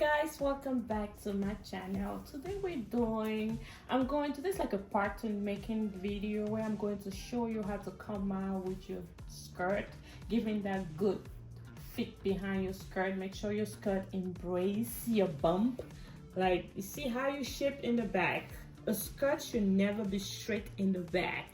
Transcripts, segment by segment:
Guys, welcome back to my channel. Today I'm going to this like a pattern making video where I'm going to show you how to come out with your skirt, giving that good fit behind your skirt. Make sure your skirt embrace your bump. Like, you see how you shape in the back. A skirt should never be straight in the back.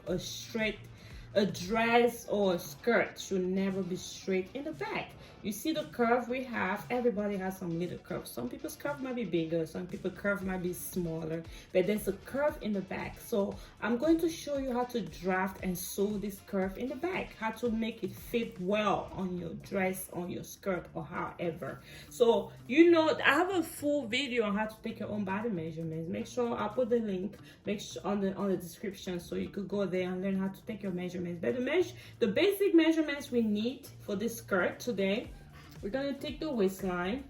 A dress or a skirt should never be straight in the back. You see the curve we have, everybody has some little curves. Some people's curve might be bigger, some people's curve might be smaller, but there's a curve in the back. So I'm going to show you how to draft and sew this curve in the back, how to make it fit well on your dress, on your skirt, or however. So I have a full video on how to take your own body measurements. Make sure I'll put the link on the description so you could go there and learn how to take your measurements. But the basic measurements we need for this skirt today, we're going to take the waistline.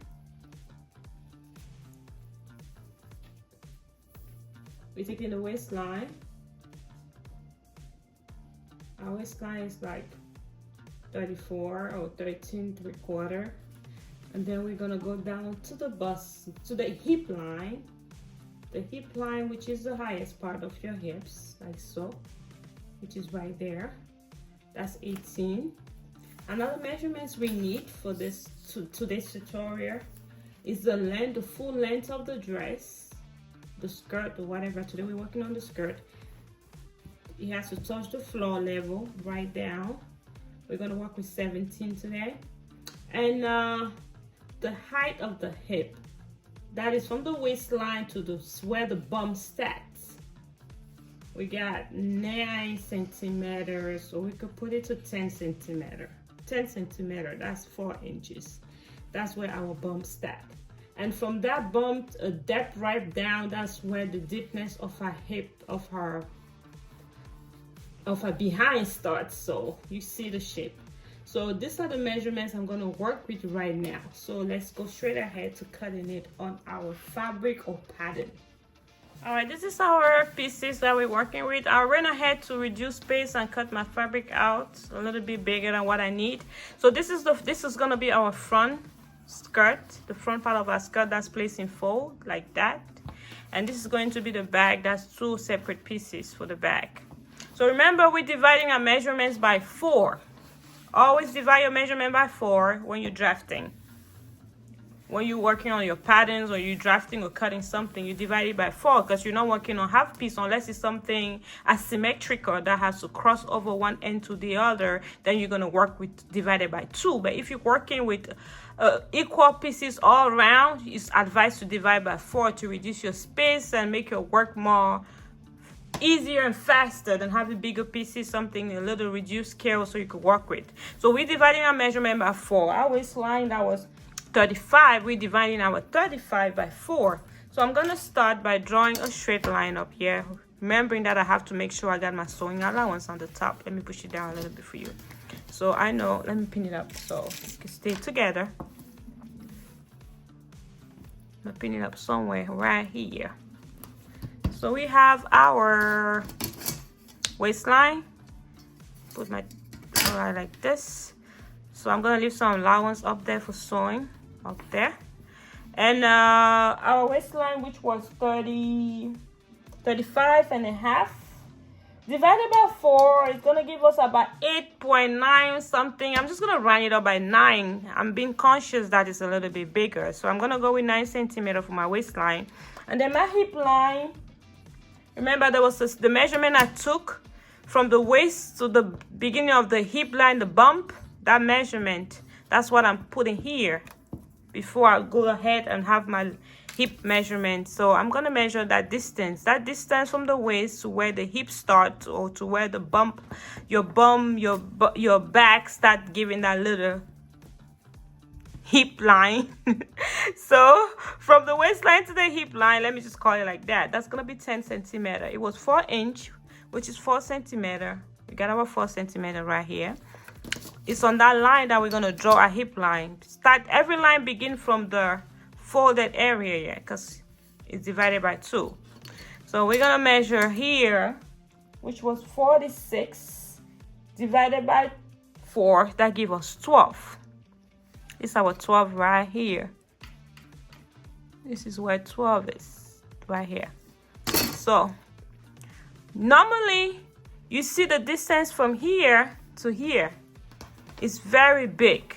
We're taking the waistline. Our waistline is like 34 or 13.75. And then we're going to go down to the bust, to the hip line. The hip line, which is the highest part of your hips, like so, which is right there. That's 18. Another measurements we need for today's tutorial is the full length of the dress, the skirt or whatever. Today we're working on the skirt. It has to touch the floor level right down. We're gonna work with 17 today. And the height of the hip, that is from the waistline to where the bum starts. We got 9 centimeters, or we could put it to 10 centimeters. 10 centimeters, that's 4 inches. That's where our bump starts. And from that bump, a depth right down, that's where the deepness of her hip, of her behind starts. So you see the shape. So these are the measurements I'm going to work with right now. So let's go straight ahead to cutting it on our fabric or pattern. All right, this is our pieces that we're working with. I ran ahead to reduce space and cut my fabric out a little bit bigger than what I need. So this is going to be our front skirt, the front part of our skirt that's placed in fold like that. And this is going to be the back. That's 2 separate pieces for the back. So remember, we're dividing our measurements by 4. Always divide your measurement by 4 when you're drafting. When you're working on your patterns or you're drafting or cutting something, you divide it by 4 because you're not working on half piece unless it's something asymmetrical that has to cross over one end to the other. Then you're going to work with divided by 2. But if you're working with equal pieces all around, it's advised to divide by 4 to reduce your space and make your work more easier and faster than having bigger pieces, something a little reduced scale so you could work with. So we're dividing our measurement by 4. Our waistline, that was 35. We're dividing our 35 by 4. So I'm going to start by drawing a straight line up here, remembering that I have to make sure I got my sewing allowance on the top. Let me push it down a little bit for you. So I know, let me pin it up so it can stay together. I'm going to pin it up somewhere right here. So we have our waistline. Put my right like this. So I'm going to leave some allowance up there for sewing. Up there. And our waistline, which was 35 and a half, divided by 4, it's going to give us about 8.9 something. I'm just going to round it up by 9. I'm being conscious that it's a little bit bigger. So I'm going to go with 9 centimeters for my waistline. And then my hip line, remember there was the measurement I took from the waist to the beginning of the hip line, the bump, that measurement, that's what I'm putting here before I go ahead and have my hip measurement. So I'm going to measure that distance from the waist to where the hip starts, or to where the bump, your back start giving that little hip line. So from the waistline to the hip line, let me just call it like that, that's going to be 10 centimeters. It was 4 inch, which is 4 centimeters. We got our 4 centimeters right here. It's on that line that we're going to draw a hip line. Every line begin from the folded area here because it's divided by 2. So we're going to measure here, which was 46 divided by 4. That gives us 12. It's our 12 right here. This is where 12 is, right here. So normally you see the distance from here to here is very big.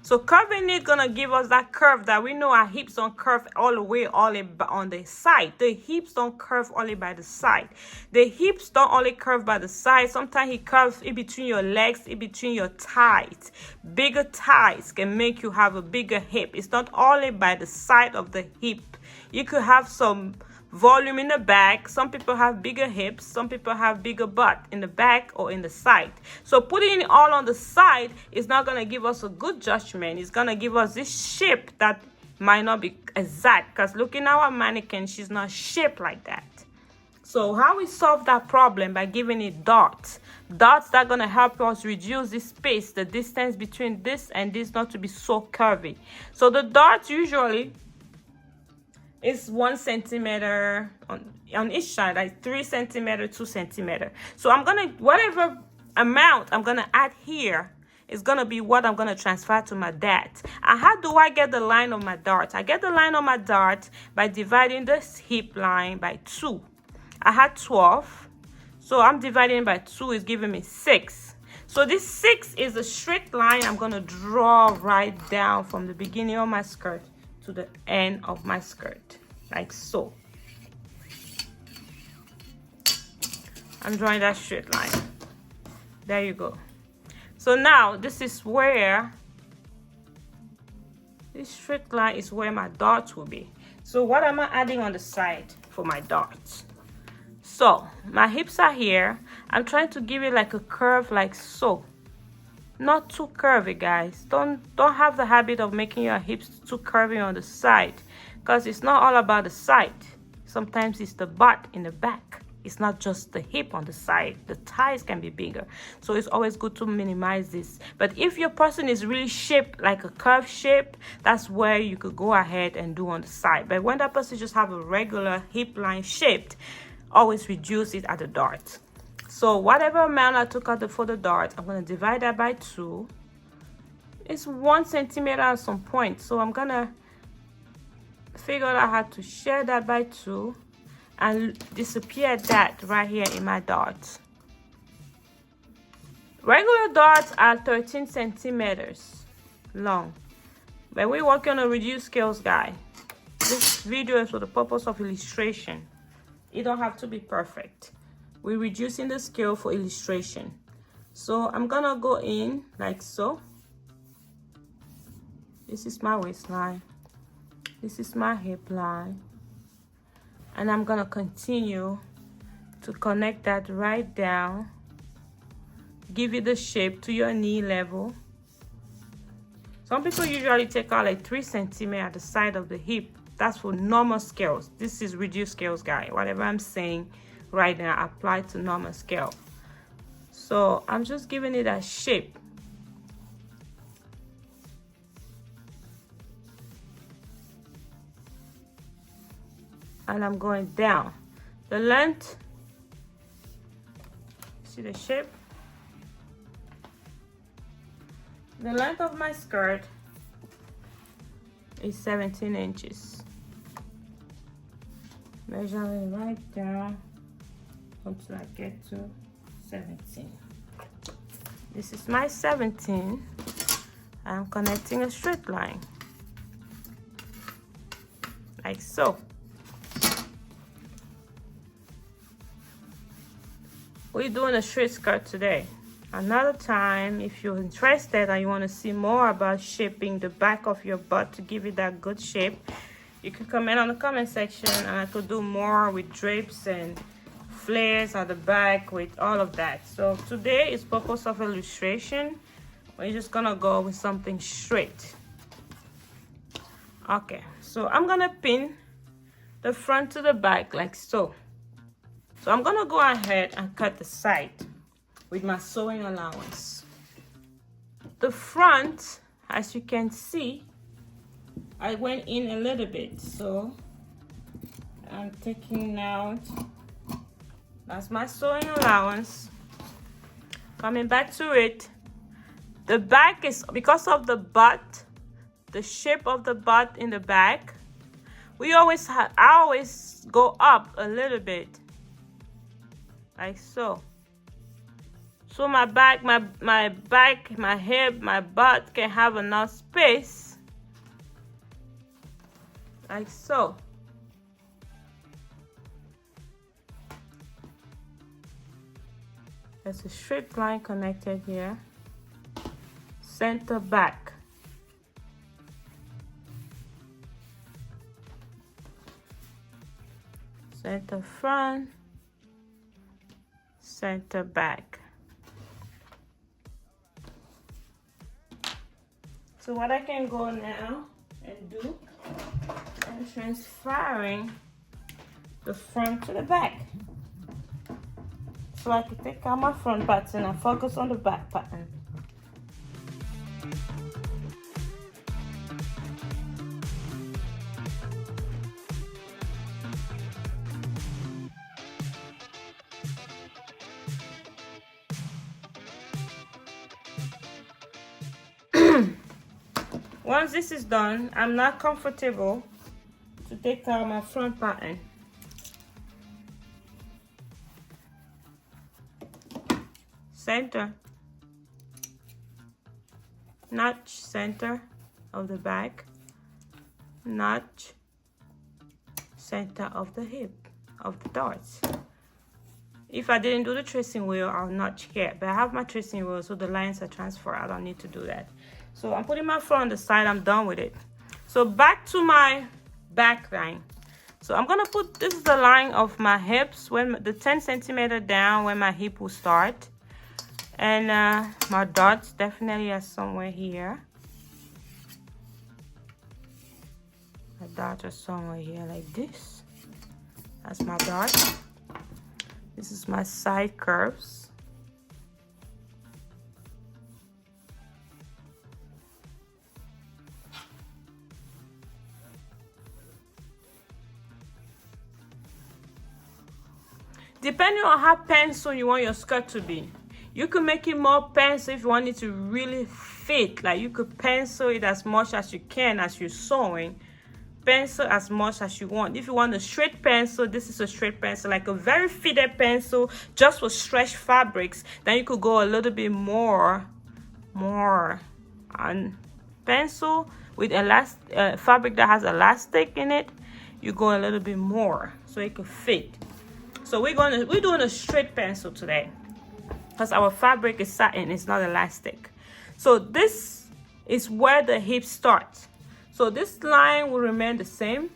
So curving it gonna give us that curve that we know our hips don't curve all the way only on the side. The hips don't curve only by the side. The hips don't only curve by the side. Sometimes it curves in between your legs, in between your thighs. Bigger thighs can make you have a bigger hip. It's not only by the side of the hip. You could have some volume in the back. Some people have bigger hips, some people have bigger butt in the back or in the side. So putting it all on the side is not going to give us a good judgment. It's going to give us this shape that might not be exact, because looking at our mannequin, she's not shaped like that. So how we solve that problem? By giving it dots that are going to help us reduce the space, the distance between this and this, not to be so curvy. So the dots usually is 1 centimeter on each side, like 3 centimeter, 2 centimeter. So I'm gonna, whatever amount I'm gonna add here is gonna be what I'm gonna transfer to my dart. And how do I get the line of my dart? I get the line of my dart by dividing this hip line by 2. I had 12, so I'm dividing by 2 is giving me 6. So this 6 is a straight line I'm gonna draw right down from the beginning of my skirt to the end of my skirt, like so. I'm drawing that straight line. There you go. So now this is where this straight line is where my dots will be. So what am I adding on the side for my dots? So my hips are here. I'm trying to give it like a curve, like so. Not too curvy, guys. Don't have the habit of making your hips too curvy on the side, because it's not all about the side. Sometimes it's the butt in the back. It's not just the hip on the side. The thighs can be bigger, so it's always good to minimize this. But if your person is really shaped like a curve shape, that's where you could go ahead and do on the side. But when that person just have a regular hip line shaped, always reduce it at the dart. So whatever amount I took out for the dart, I'm going to divide that by 2. It's 1 centimeter at some point. So I'm going to figure out how to share that by 2 and disappear that right here in my dart. Regular darts are 13 centimeters long. But we're working on a reduced scales, guy. This video is for the purpose of illustration. It don't have to be perfect. We're reducing the scale for illustration. So I'm gonna go in like so. This is my waistline. This is my hip line. And I'm gonna continue to connect that right down. Give it the shape to your knee level. Some people usually take out like 3 centimeters at the side of the hip. That's for normal scales. This is reduced scales, guy. Whatever I'm saying right now apply to normal scale. So I'm just giving it a shape. And I'm going down. The length, see the shape? The length of my skirt is 17 inches. Measuring right down until I get to 17. This is my 17. I'm connecting a straight line like so. We're doing a straight skirt today. Another time, if you're interested and you want to see more about shaping the back of your butt to give it that good shape, you can comment on the comment section and I could do more with drapes and flares at the back with all of that. So today is purpose of illustration. We're just gonna go with something straight. Okay, so I'm gonna pin the front to the back like so. So I'm gonna go ahead and cut the side with my sewing allowance. The front, as you can see, I went in a little bit, so I'm taking out, that's my sewing allowance. Coming back to it, the back is, because of the butt, the shape of the butt in the back, I always go up a little bit, like so. So my back, my hip, my butt can have enough space, like so. There's a straight line connected here. Center back. Center front. Center back. So what I can go now and do, I'm transferring the front to the back. So I can take out my front pattern and focus on the back pattern. Once this is done, I'm not comfortable to take out my front pattern. Center, notch center of the back, notch center of the hip of the darts. If I didn't do the tracing wheel, I'll notch here, but I have my tracing wheel, so the lines are transferred. I don't need to do that. So I'm putting my front on the side. I'm done with it. So back to my back line. So I'm gonna put, this is the line of my hips, when the 10 centimeter down, when my hip will start. And my dots definitely are somewhere here. My dots are somewhere here like this. That's my dot. This is my side curves. Depending on how pencil you want your skirt to be, you could make it more pencil if you want it to really fit. Like you could pencil it as much as you can as you're sewing. Pencil as much as you want. If you want a straight pencil, this is a straight pencil, like a very fitted pencil just for stretch fabrics. Then you could go a little bit more on pencil with fabric that has elastic in it. You go a little bit more so it could fit. So we're doing a straight pencil today because our fabric is satin, it's not elastic. So this is where the hip starts. So this line will remain the same.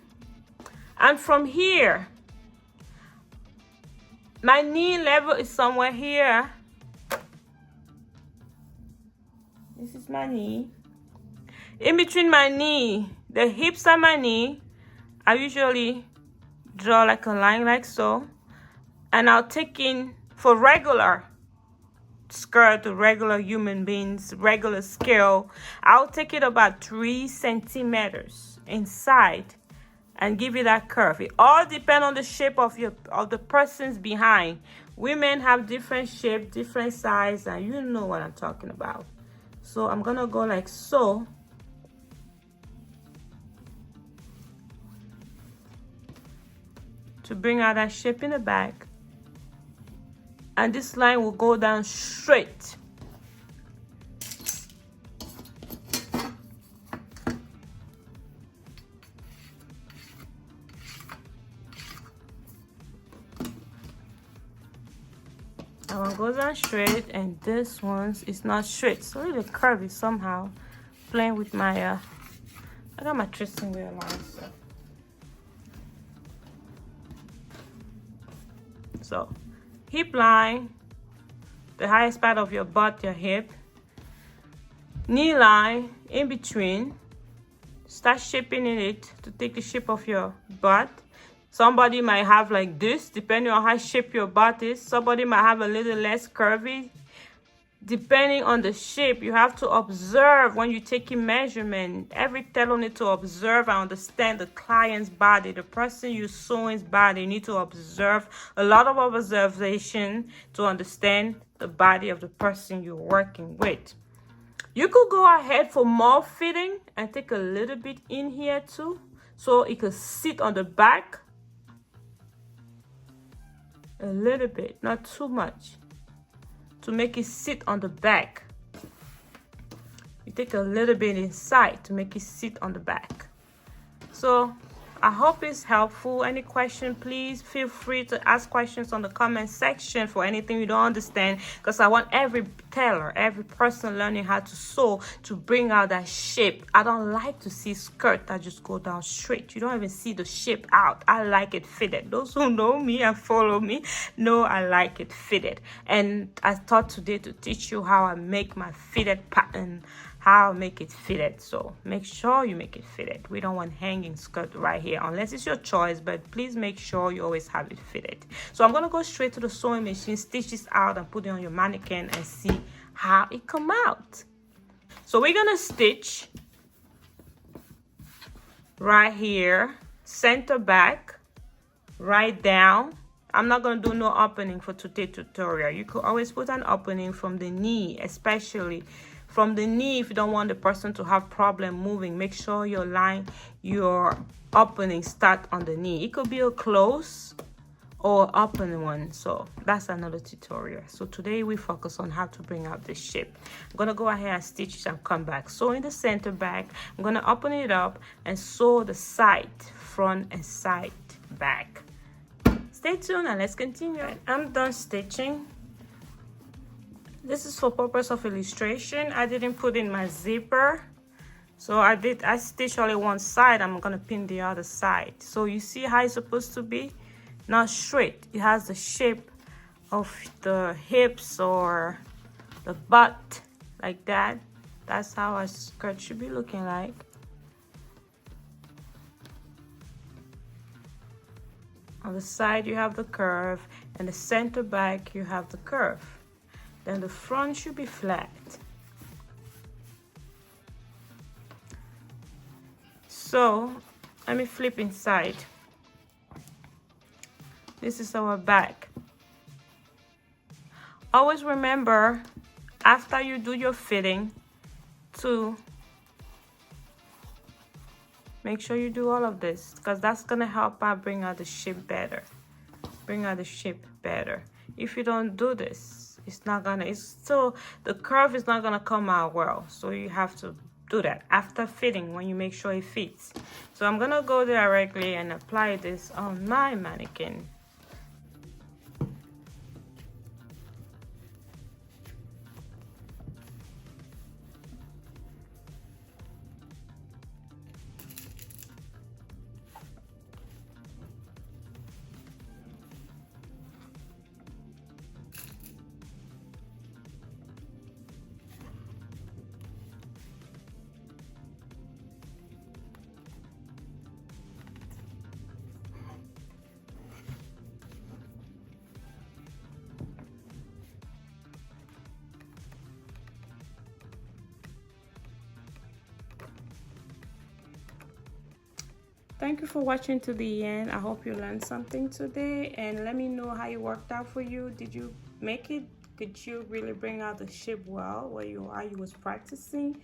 And from here, my knee level is somewhere here. This is my knee. In between my knee, the hips and my knee, I usually draw like a line like so. And I'll take in, for regular skirt, regular human beings, regular scale, I'll take it about 3 centimeters inside and give it that curve. It all depends on the shape of the person's behind. Women have different shape, different size, and you know what I'm talking about. So I'm gonna go like so. To bring out that shape in the back. And this line will go down straight. That one goes down straight, and this one is not straight. So a little curvy somehow. Playing with my, I got my tracing wheel line. So hip line, the highest part of your butt, your hip. Knee line in between. Start shaping in it to take the shape of your butt. Somebody might have like this, depending on how shape your butt is. Somebody might have a little less curvy. Depending on the shape, you have to observe when you're taking measurement. Every tailor needs to observe and understand the client's body, the person you're sewing's body. You need to observe, a lot of observation to understand the body of the person you're working with. You could go ahead for more fitting and take a little bit in here too. so it could sit on the back a little bit, not too much, to make it sit on the back. You take a little bit inside to make it sit on the back. So I hope it's helpful. Any question, please feel free to ask questions on the comment section for anything you don't understand, because I want every tailor, every person learning how to sew to bring out that shape. I don't like to see skirt that just go down straight. You don't even see the shape out. I like it fitted. Those who know me and follow me know I like it fitted. And I thought today to teach you how I make my fitted pattern, how I make it fitted. So make sure you make it fitted. We don't want hanging skirt right here unless it's your choice, but please make sure you always have it fitted. So I'm gonna go straight to the sewing machine, stitch this out and put it on your mannequin and see how it come out. So we're gonna stitch right here, center back, right down. I'm not gonna do no opening for today's tutorial. You could always put an opening from the knee, especially from the knee. If you don't want the person to have problem moving, make sure your line, your opening start on the knee. It could be a close or open one, so that's another tutorial. So today we focus on how to bring out the shape. I'm gonna go ahead and stitch and come back. Sew in the center back. I'm gonna open it up and sew the side, front and side back. Stay tuned and let's continue. I'm done stitching. This is for purpose of illustration. I didn't put in my zipper, so I stitched only one side. I'm gonna pin the other side. So you see how it's supposed to be, not straight. It has the shape of the hips or the butt, like that. That's how a skirt should be looking like. On the side you have the curve, and the center back you have the curve. Then the front should be flat. So let me flip inside. This is our back. Always remember, after you do your fitting, to make sure you do all of this, because that's gonna help out bring out the shape better. Bring out the shape better. If you don't do this, it's not gonna, it's still, the curve is not gonna come out well. So you have to do that after fitting, when you make sure it fits. So I'm gonna go directly and apply this on my mannequin. Thank you for watching to the end. I hope you learned something today, and let me know how it worked out for you. Did you make it? Could you really bring out the shape well where you was practicing?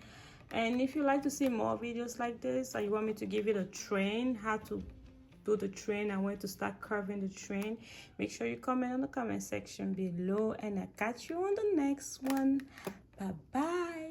And if you like to see more videos like this, or you want me to give it a train, how to do the train and where to start curving the train, make sure you comment on the comment section below, and I'll catch you on the next one. Bye bye.